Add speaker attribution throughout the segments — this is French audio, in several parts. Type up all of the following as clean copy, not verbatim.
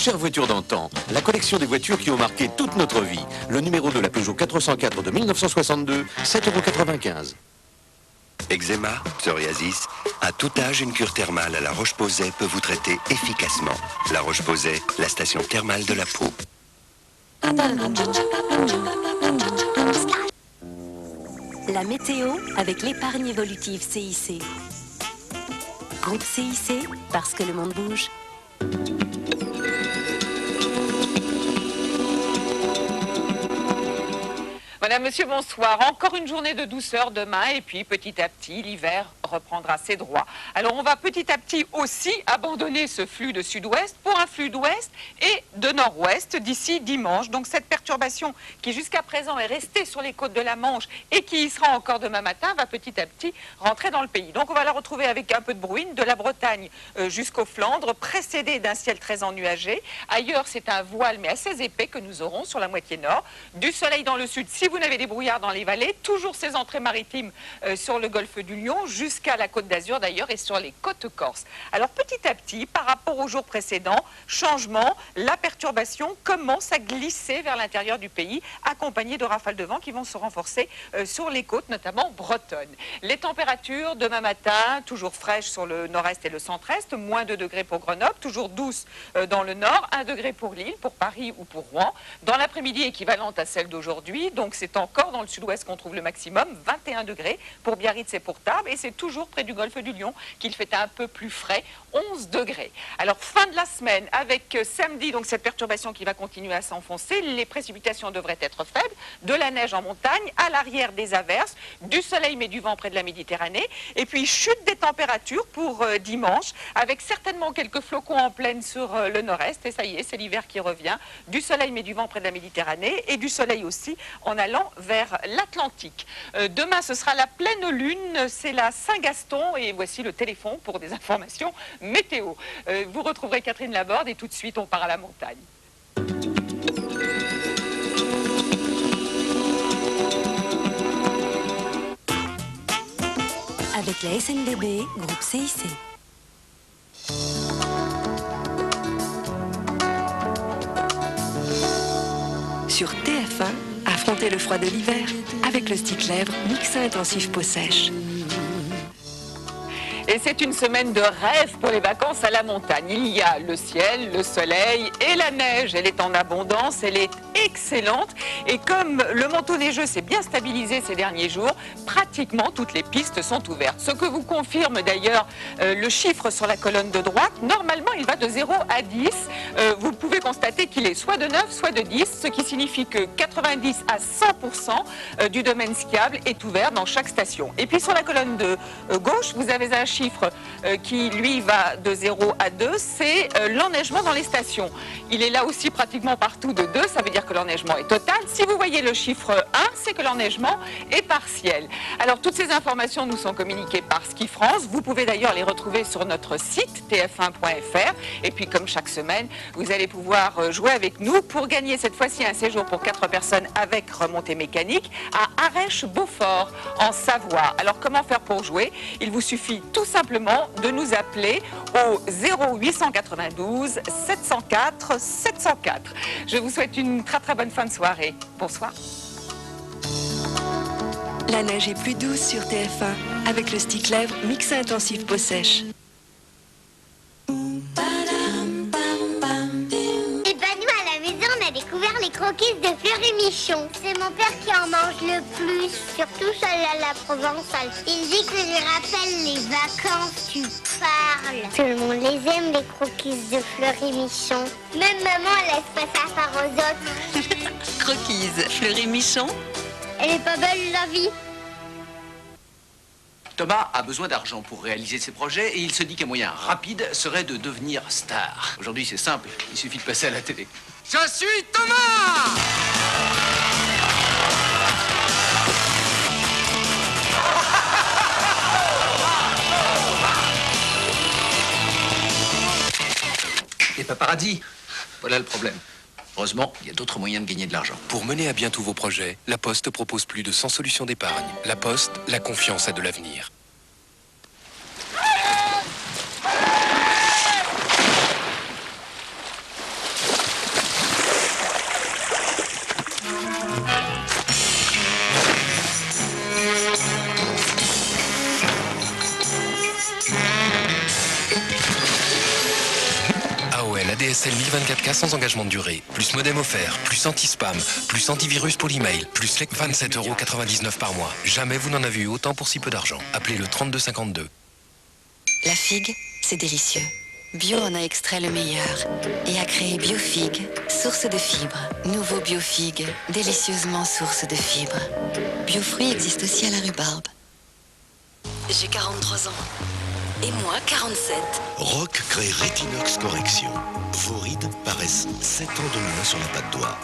Speaker 1: chères voitures d'antan, la collection des voitures qui ont marqué toute notre vie. Le numéro de la Peugeot 404 de 1962, 7,95 €.
Speaker 2: Eczéma, psoriasis, à tout âge, une cure thermale à la Roche-Posay peut vous traiter efficacement. La Roche-Posay, la station thermale de la peau.
Speaker 3: La météo avec l'épargne évolutive CIC. Groupe CIC, parce que le monde bouge.
Speaker 4: Madame, Monsieur, bonsoir. Encore une journée de douceur demain et puis petit à petit, l'hiver reprendra ses droits. Alors on va petit à petit aussi abandonner ce flux de sud-ouest pour un flux d'ouest et de nord-ouest d'ici dimanche. Donc cette perturbation qui jusqu'à présent est restée sur les côtes de la Manche et qui y sera encore demain matin va petit à petit rentrer dans le pays. Donc on va la retrouver avec un peu de bruine de la Bretagne jusqu'aux Flandres, précédée d'un ciel très ennuagé. Ailleurs c'est un voile mais assez épais que nous aurons sur la moitié nord. Du soleil dans le sud si vous n'avez des brouillards dans les vallées, toujours ces entrées maritimes sur le golfe du Lion jusqu'à la Côte d'Azur d'ailleurs et sur les côtes corses. Alors petit à petit, par rapport aux jours précédents, changement, la perturbation commence à glisser vers l'intérieur du pays, accompagnée de rafales de vent qui vont se renforcer sur les côtes, notamment bretonnes. Les températures demain matin, toujours fraîches sur le nord-est et le centre-est, moins 2 degrés pour Grenoble, toujours douce dans le nord, 1 degré pour Lille, pour Paris ou pour Rouen. Dans l'après-midi équivalente à celle d'aujourd'hui, donc c'est encore dans le sud-ouest qu'on trouve le maximum, 21 degrés pour Biarritz et pour Tarbes, et c'est toujours près du golfe du Lion qu'il fait un peu plus frais, 11 degrés. Alors fin de la semaine avec samedi, donc cette perturbation qui va continuer à s'enfoncer, les précipitations devraient être faibles, de la neige en montagne, à l'arrière des averses, du soleil mais du vent près de la Méditerranée, et puis chute des températures pour dimanche, avec certainement quelques flocons en plaine sur le nord-est, et ça y est, c'est l'hiver qui revient, du soleil mais du vent près de la Méditerranée, et du soleil aussi en allant vers l'Atlantique. Demain, ce sera la pleine lune, c'est la Saint-Gaston, et voici le téléphone pour des informations météo. Vous retrouverez Catherine Laborde, et tout de suite, on part à la montagne.
Speaker 3: Avec la SNDB, groupe CIC. Sur TF1, affrontez le froid de l'hiver avec le stick lèvres Mixa Intensif Peau Sèche.
Speaker 4: Et c'est une semaine de rêve pour les vacances à la montagne. Il y a le ciel, le soleil et la neige. Elle est en abondance, elle est excellente. Et comme le manteau neigeux s'est bien stabilisé ces derniers jours, pratiquement toutes les pistes sont ouvertes. Ce que vous confirme d'ailleurs le chiffre sur la colonne de droite. Normalement, il va de 0 à 10. Vous pouvez constater qu'il est soit de 9, soit de 10, ce qui signifie que 90 à 100% du domaine skiable est ouvert dans chaque station. Et puis sur la colonne de gauche, vous avez un chiffre qui, lui, va de 0 à 2, c'est l'enneigement dans les stations. Il est là aussi pratiquement partout de 2, ça veut dire que l'enneigement est total. Si vous voyez le chiffre 1, c'est que l'enneigement est partiel. Alors, toutes ces informations nous sont communiquées par Ski France. Vous pouvez d'ailleurs les retrouver sur notre site tf1.fr. Et puis, comme chaque semaine, vous allez pouvoir jouer avec nous pour gagner cette fois-ci un séjour pour 4 personnes avec remontée mécanique à Arèche-Beaufort, en Savoie. Alors, comment faire pour jouer? Il vous suffit tout simplement de nous appeler au 0892 704 704. Je vous souhaite une très très bonne fin de soirée. Bonsoir.
Speaker 3: La neige est plus douce sur TF1 avec le stick lèvres Mixa Intensif Peau Sèche.
Speaker 5: Découvert les croquis de Fleury Michon. C'est mon père qui en mange le plus, surtout celle à la provençale. Il dit que ça lui rappelle les vacances, tu parles. Tout le monde les aime, les croquis de Fleury Michon. Même maman, elle laisse pas ça faire aux autres.
Speaker 3: Croquise Fleury Michon.
Speaker 5: Elle est pas belle, la vie.
Speaker 6: Thomas a besoin d'argent pour réaliser ses projets et il se dit qu'un moyen rapide serait de devenir star. Aujourd'hui, c'est simple, il suffit de passer à la télé.
Speaker 7: Je suis Thomas!
Speaker 6: Les paparazzis, voilà le problème. Heureusement, il y a d'autres moyens de gagner de l'argent.
Speaker 1: Pour mener à bien tous vos projets, La Poste propose plus de 100 solutions d'épargne. La Poste, la confiance a de l'avenir.
Speaker 8: ADSL 1024K sans engagement de durée, plus modem offert, plus anti-spam, plus antivirus pour l'email, plus les 27,99 € par mois. Jamais vous n'en avez eu autant pour si peu d'argent. Appelez le 3252.
Speaker 3: La figue, c'est délicieux. Bio en a extrait le meilleur et a créé BioFigue, source de fibres. Nouveau BioFigue, délicieusement source de fibres. Biofruits existe aussi à la rhubarbe. J'ai 43 ans. Et moi, 47.
Speaker 9: Rock crée Retinox Correction. Vos rides paraissent 7 ans de moins sur la patte doigt.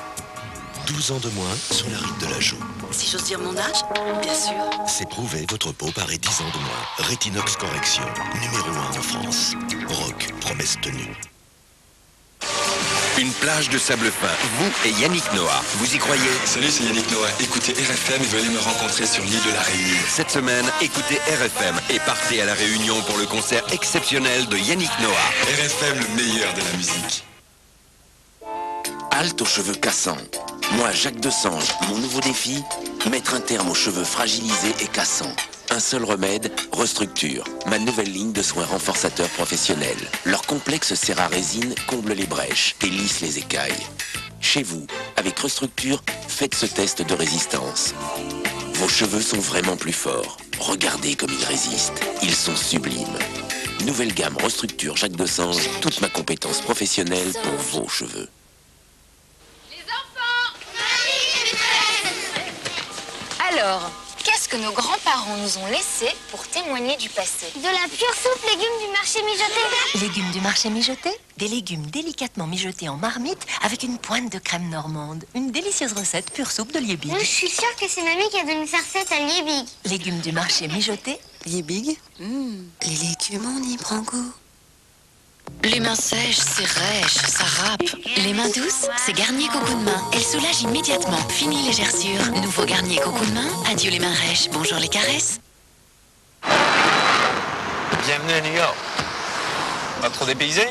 Speaker 9: 12 ans de moins sur la ride de la joue.
Speaker 3: Si j'ose dire mon âge, bien sûr.
Speaker 9: C'est prouvé, votre peau paraît 10 ans de moins. Retinox Correction, numéro 1 en France. Rock, promesse tenue.
Speaker 1: Une plage de sable fin, vous et Yannick Noah. Vous y croyez?
Speaker 10: Salut, c'est Yannick Noah. Écoutez RFM et venez me rencontrer sur l'île de la Réunion.
Speaker 1: Cette semaine, écoutez RFM et partez à la Réunion pour le concert exceptionnel de Yannick Noah.
Speaker 10: RFM, le meilleur de la musique.
Speaker 11: Halte aux cheveux cassants. Moi, Jacques Desange, mon nouveau défi, mettre un terme aux cheveux fragilisés et cassants. Un seul remède, Restructure, ma nouvelle ligne de soins renforçateurs professionnels. Leur complexe cère à résine comble les brèches et lisse les écailles. Chez vous, avec Restructure, faites ce test de résistance. Vos cheveux sont vraiment plus forts. Regardez comme ils résistent. Ils sont sublimes. Nouvelle gamme Restructure Jacques Desange, toute ma compétence professionnelle pour vos cheveux.
Speaker 12: Alors, qu'est-ce que nos grands-parents nous ont laissé pour témoigner du passé?
Speaker 5: De la pure soupe légumes du marché mijoté.
Speaker 13: Légumes du marché mijoté? Des légumes délicatement mijotés en marmite avec une pointe de crème normande. Une délicieuse recette pure soupe de Liebig.
Speaker 5: Je suis sûre que c'est mamie qui a donné sa recette à Liebig.
Speaker 13: Légumes du marché mijoté?
Speaker 3: Liebig, les légumes, on y prend goût. Les mains sèches, c'est rêche, ça râpe. Les mains douces, c'est Garnier Coco de main. Elle soulage immédiatement. Fini les gerçures. Nouveau Garnier Coco de main. Adieu les mains rêches. Bonjour les caresses.
Speaker 14: Bienvenue à New York. Pas trop dépaysé?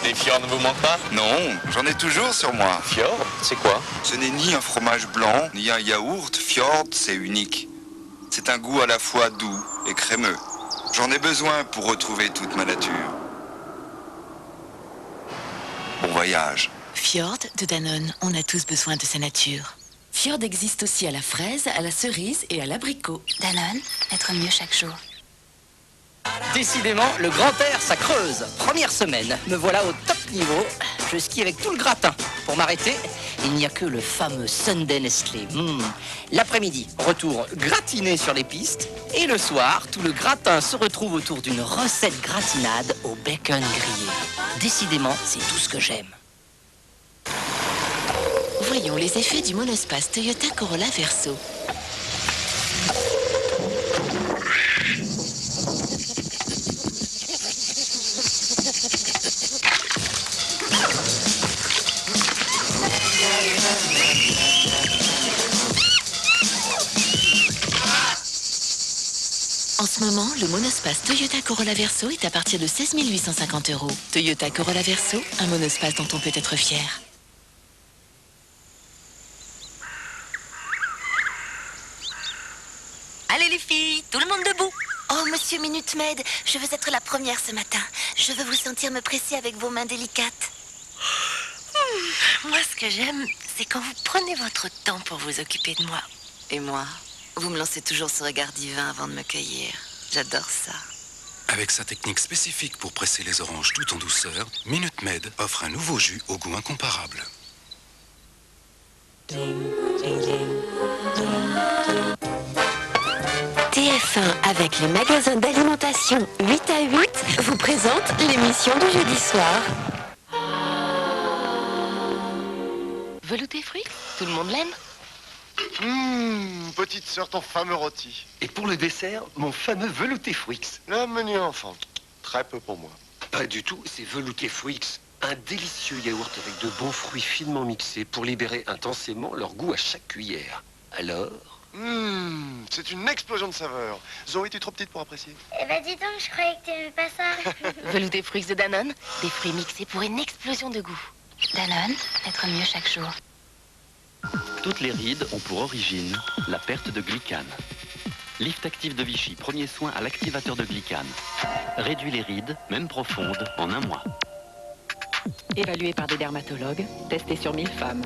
Speaker 14: Les fjords ne vous manquent pas?
Speaker 15: Non, j'en ai toujours sur moi.
Speaker 14: Fjord, c'est quoi?
Speaker 15: Ce n'est ni un fromage blanc, ni un yaourt. Fjord, c'est unique. C'est un goût à la fois doux et crémeux. J'en ai besoin pour retrouver toute ma nature. Bon voyage.
Speaker 3: Fjord de Danone. On a tous besoin de sa nature. Fjord existe aussi à la fraise, à la cerise et à l'abricot. Danone, être mieux chaque jour.
Speaker 16: Décidément, le grand air, ça creuse. Première semaine, me voilà au top niveau. Je skie avec tout le gratin. Pour m'arrêter, il n'y a que le fameux Sunday Nestlé. L'après-midi, retour gratiné sur les pistes. Et le soir, tout le gratin se retrouve autour d'une recette gratinade au bacon grillé. Décidément, c'est tout ce que j'aime.
Speaker 3: Voyons les effets du monospace Toyota Corolla Verso. En ce moment, le monospace Toyota Corolla Verso est à partir de 16 850 €. Toyota Corolla Verso, un monospace dont on peut être fier.
Speaker 13: Allez les filles, tout le monde debout.
Speaker 17: Oh, monsieur Minute Maid, je veux être la première ce matin. Je veux vous sentir me presser avec vos mains délicates.
Speaker 13: Moi, ce que j'aime, c'est quand vous prenez votre temps pour vous occuper de moi.
Speaker 3: Et moi, vous me lancez toujours ce regard divin avant de me cueillir. J'adore ça.
Speaker 8: Avec sa technique spécifique pour presser les oranges tout en douceur, Minute Maid offre un nouveau jus au goût incomparable.
Speaker 3: TF1 avec les magasins d'alimentation 8 à 8 vous présente l'émission du jeudi soir.
Speaker 13: Velouté fruits, tout le monde l'aime.
Speaker 18: Petite sœur, ton fameux rôti.
Speaker 19: Et pour le dessert, mon fameux velouté fruits.
Speaker 18: Le menu enfant, très peu pour moi.
Speaker 19: Pas du tout, c'est velouté fruits. Un délicieux yaourt avec de bons fruits finement mixés pour libérer intensément leur goût à chaque cuillère. Alors?
Speaker 18: C'est une explosion de saveurs. Zoé, tu es trop petite pour apprécier.
Speaker 5: Eh ben dis donc, je croyais que t'aimais pas ça.
Speaker 13: Velouté fruits de Danone, des fruits mixés pour une explosion de goût.
Speaker 3: Danone, être mieux chaque jour.
Speaker 20: Toutes les rides ont pour origine la perte de glycane. Lift Active de Vichy, premier soin à l'activateur de glycane. Réduit les rides, même profondes, en 1 mois.
Speaker 21: Évalué par des dermatologues, testé sur 1000 femmes.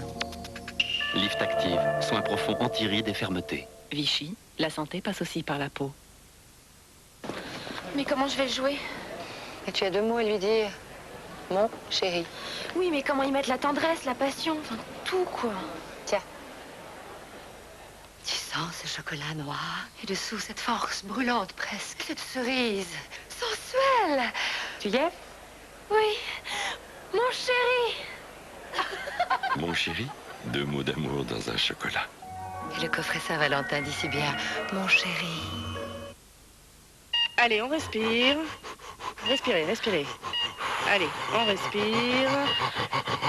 Speaker 20: Lift Active, soins profonds anti-rides et fermeté.
Speaker 21: Vichy, la santé passe aussi par la peau.
Speaker 12: Mais comment je vais le jouer?
Speaker 3: Et tu as 2 mots à lui dire. Mon chéri.
Speaker 12: Oui, mais comment y mettre la tendresse, la passion, enfin tout quoi.
Speaker 3: Tiens. Tu sens ce chocolat noir et dessous cette force brûlante presque, cette cerise sensuelle. Tu y es?
Speaker 12: Oui, mon chéri.
Speaker 9: Mon chéri, 2 mots d'amour dans un chocolat.
Speaker 3: Et le coffret Saint-Valentin dit si bien, mon chéri.
Speaker 21: Allez, on respire. Respirez, respirez. Allez, on respire.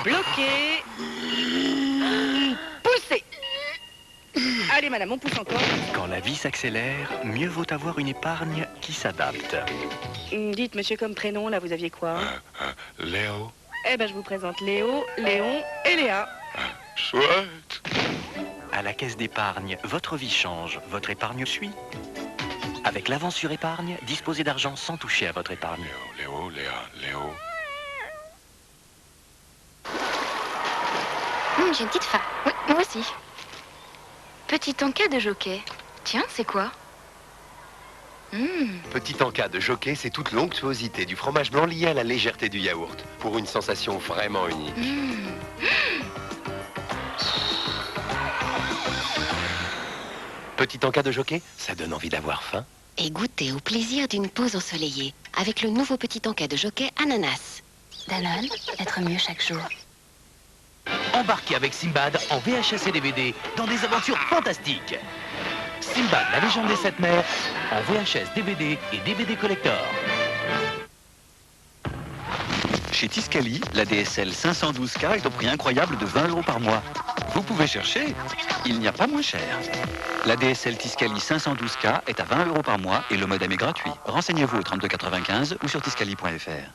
Speaker 21: Bloquez. Poussez. Allez, madame, on pousse encore.
Speaker 20: Quand la vie s'accélère, mieux vaut avoir une épargne qui s'adapte.
Speaker 21: Dites, monsieur, comme prénom, là, vous aviez quoi?
Speaker 9: Léo.
Speaker 21: Eh ben, je vous présente Léo, Léon et Léa.
Speaker 9: Chouette.
Speaker 20: À la caisse d'épargne, votre vie change, votre épargne suit. Avec l'avance sur épargne, disposez d'argent sans toucher à votre épargne.
Speaker 9: Léo, Léa, Léo.
Speaker 12: J'ai une petite faim. Oui, moi aussi. Petit encas de jockey. Tiens, c'est quoi?
Speaker 19: Petit encas de jockey, c'est toute l'onctuosité du fromage blanc liée à la légèreté du yaourt, pour une sensation vraiment unique. Petit encas de jockey, ça donne envie d'avoir faim.
Speaker 3: Et goûtez au plaisir d'une pause ensoleillée avec le nouveau petit encas de jockey ananas.
Speaker 12: Danone, être mieux chaque jour.
Speaker 22: Embarquez avec Simbad en VHS et DVD dans des aventures fantastiques. Simbad, la légende des 7 mers, en VHS, DVD et DVD collector.
Speaker 20: Chez Tiscali, la DSL 512K est au prix incroyable de 20 € par mois. Vous pouvez chercher, il n'y a pas moins cher. La DSL Tiscali 512K est à 20 € par mois et le modem est gratuit. Renseignez-vous au 3295 ou sur tiscali.fr.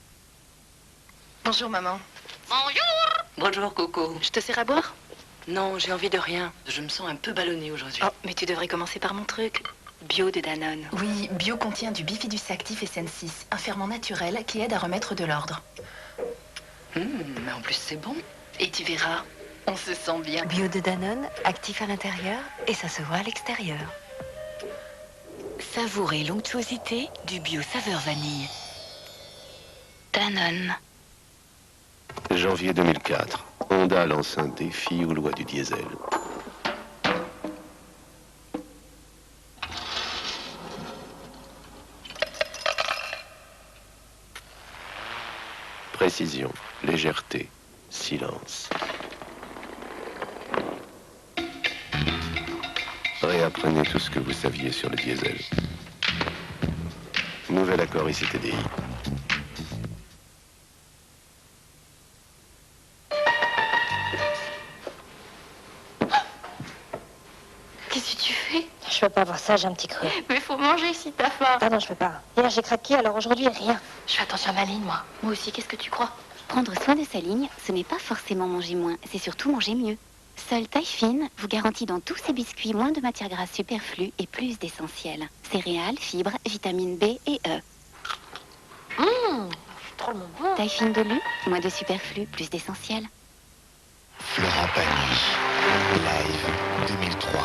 Speaker 3: Bonjour maman.
Speaker 12: Bonjour.
Speaker 3: Bonjour Coco.
Speaker 12: Je te sers à boire?
Speaker 3: Non, j'ai envie de rien. Je me sens un peu ballonnée aujourd'hui.
Speaker 12: Oh, mais tu devrais commencer par mon truc. Bio de Danone.
Speaker 23: Oui, bio contient du bifidus actif SN6, un ferment naturel qui aide à remettre de l'ordre.
Speaker 3: Mais en plus c'est bon.
Speaker 12: Et tu verras, on se sent bien.
Speaker 3: Bio de Danone, actif à l'intérieur et ça se voit à l'extérieur. Savourez l'onctuosité du bio saveur vanille.
Speaker 12: Danone.
Speaker 19: Janvier 2004. Honda lance un défi aux lois du diesel. Précision, légèreté, silence. Réapprenez tout ce que vous saviez sur le diesel. Nouvel accord ICTDI.
Speaker 12: Qu'est-ce que tu fais?
Speaker 5: Je peux pas voir ça, j'ai un petit creux.
Speaker 12: Mais faut manger si t'as faim.
Speaker 5: Ah non, je peux pas. Hier j'ai craqué, alors aujourd'hui rien.
Speaker 12: Je fais attention à ma ligne, moi. Moi aussi, qu'est-ce que tu crois?
Speaker 3: Prendre soin de sa ligne, ce n'est pas forcément manger moins, c'est surtout manger mieux. Seule Taille Fine vous garantit dans tous ses biscuits moins de matières grasses superflues et plus d'essentiels. Céréales, fibres, vitamines B et E.
Speaker 5: Trop le moment.
Speaker 3: Taille Fine de Lu, moins de superflu, plus d'essentiels.
Speaker 9: Florent Pagny, live 2003.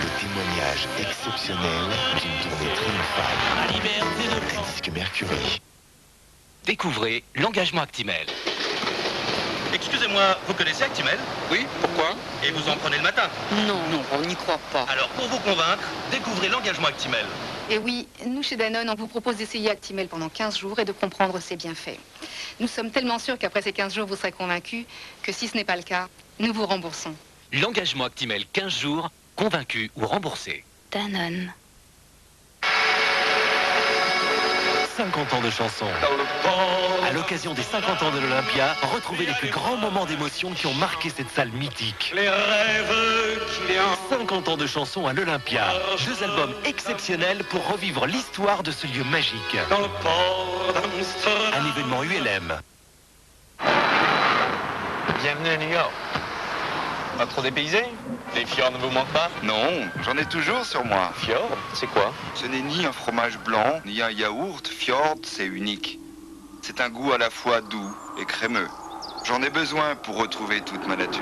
Speaker 9: Le témoignage exceptionnel d'une tournée triomphale. Disque Mercury.
Speaker 22: Découvrez l'engagement Actimel. Excusez-moi, vous connaissez Actimel? Oui, pourquoi? Et vous en prenez le matin?
Speaker 3: Non, on n'y croit pas.
Speaker 22: Alors, pour vous convaincre, découvrez l'engagement Actimel.
Speaker 24: Et oui, nous chez Danone, on vous propose d'essayer Actimel pendant 15 jours et de comprendre ses bienfaits. Nous sommes tellement sûrs qu'après ces 15 jours, vous serez convaincus que si ce n'est pas le cas, nous vous remboursons.
Speaker 22: L'engagement Actimel 15 jours, convaincu ou remboursé.
Speaker 12: Danone.
Speaker 22: 50 ans de chansons. À l'occasion des 50 ans de l'Olympia, retrouvez les plus grands moments d'émotion qui ont marqué cette salle mythique. Les rêves qu'il y a. 50 ans de chansons à l'Olympia. 2 albums exceptionnels pour revivre l'histoire de ce lieu magique. Dans le port d'Amsterdam. Un événement ULM.
Speaker 14: Bienvenue à New York. Pas trop dépaysé? Les fjords ne vous manquent pas?
Speaker 15: Non, j'en ai toujours sur moi.
Speaker 14: Fjord, c'est quoi?
Speaker 15: Ce n'est ni un fromage blanc, ni un yaourt. Fjord, c'est unique. C'est un goût à la fois doux et crémeux. J'en ai besoin pour retrouver toute ma nature.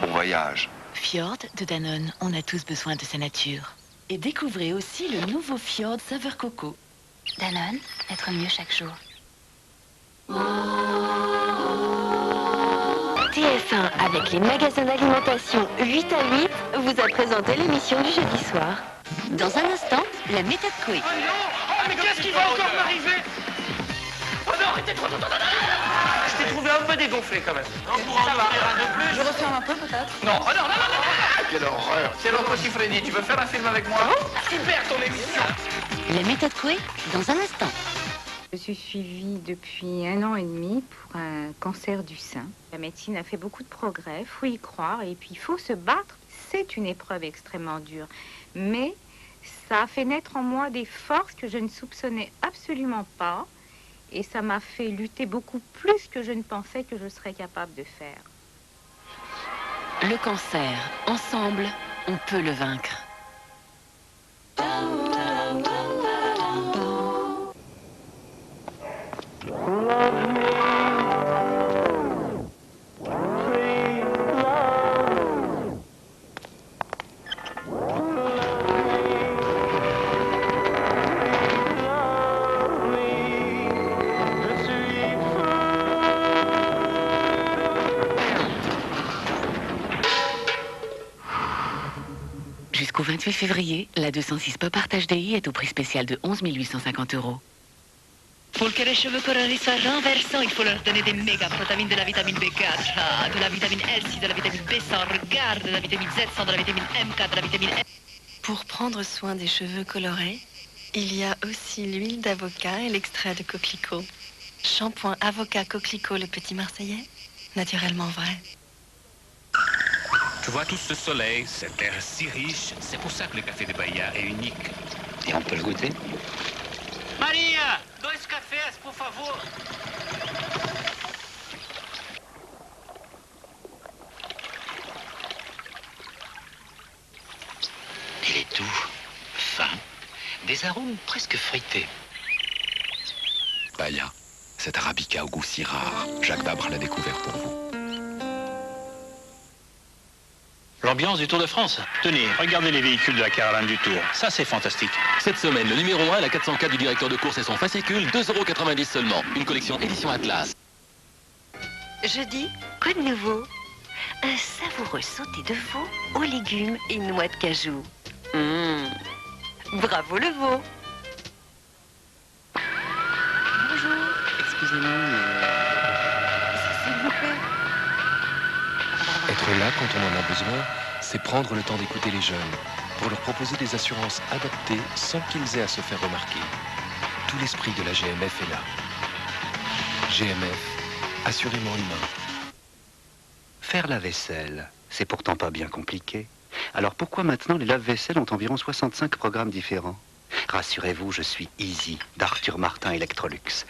Speaker 15: Bon voyage.
Speaker 3: Fjord de Danone, on a tous besoin de sa nature. Et découvrez aussi le nouveau Fjord saveur coco.
Speaker 12: Danone, être mieux chaque jour.
Speaker 2: TF1 avec les magasins d'alimentation 8 à 8 vous a présenté l'émission du jeudi soir. Dans un instant, la méthode Coué.
Speaker 4: Oh non! Oh mais qu'est-ce qui va encore m'arriver? Oh non, arrêtez trop. Je t'ai trouvé un peu dégonflé quand même. Ça va. Un de plus. Je referme un peu peut-être? Non, oh non.
Speaker 18: Quelle horreur.
Speaker 4: C'est Rocco Siffredi, tu veux faire un film avec moi? Super ton émission.
Speaker 2: La méthode Coué, dans un instant.
Speaker 6: Je suis suivie depuis 1 an et demi pour un cancer du sein. La médecine a fait beaucoup de progrès, faut y croire, et puis il faut se battre. C'est une épreuve extrêmement dure, mais ça a fait naître en moi des forces que je ne soupçonnais absolument pas, et ça m'a fait lutter beaucoup plus que je ne pensais que je serais capable de faire.
Speaker 3: Le cancer, ensemble, on peut le vaincre. Jusqu'au 28 février, la 206 Pop Art HDI est au prix spécial de 11 850 €.
Speaker 7: Pour que les cheveux coloris soient renversants, il faut leur donner des méga protéines de la vitamine B4, de la vitamine L6, de la vitamine B100, regarde, de la vitamine Z100, de la vitamine M4, de la vitamine M.
Speaker 3: Pour prendre soin des cheveux colorés, il y a aussi l'huile d'avocat et l'extrait de coquelicot. Shampoing avocat coquelicot le petit Marseillais, naturellement vrai.
Speaker 25: Tu vois tout ce soleil, cette terre si riche, c'est pour ça que le café de Bahia est unique. Et on peut le goûter?
Speaker 4: Maria, 2 cafés, por favor.
Speaker 25: Il est doux, fin, des arômes presque fruités.
Speaker 8: Bahia, cet arabica au goût si rare, Jacques Vabre l'a découvert pour vous.
Speaker 26: L'ambiance du Tour de France. Tenez, regardez les véhicules de la caravane du Tour. Ça, c'est fantastique.
Speaker 27: Cette semaine, le numéro 1, la 404 du directeur de course et son fascicule, 2,90 € seulement. Une collection édition Atlas.
Speaker 2: Jeudi, quoi de nouveau? Un savoureux sauté de veau aux légumes et noix de cajou. Bravo le veau.
Speaker 3: Bonjour. Excusez-moi, s'il vous plaît.
Speaker 8: Être là quand on en a besoin, c'est prendre le temps d'écouter les jeunes, pour leur proposer des assurances adaptées sans qu'ils aient à se faire remarquer. Tout l'esprit de la GMF est là. GMF, assurément humain.
Speaker 20: Faire la vaisselle, c'est pourtant pas bien compliqué. Alors pourquoi maintenant les lave-vaisselle ont environ 65 programmes différents? Rassurez-vous, je suis Easy d'Arthur Martin Electrolux.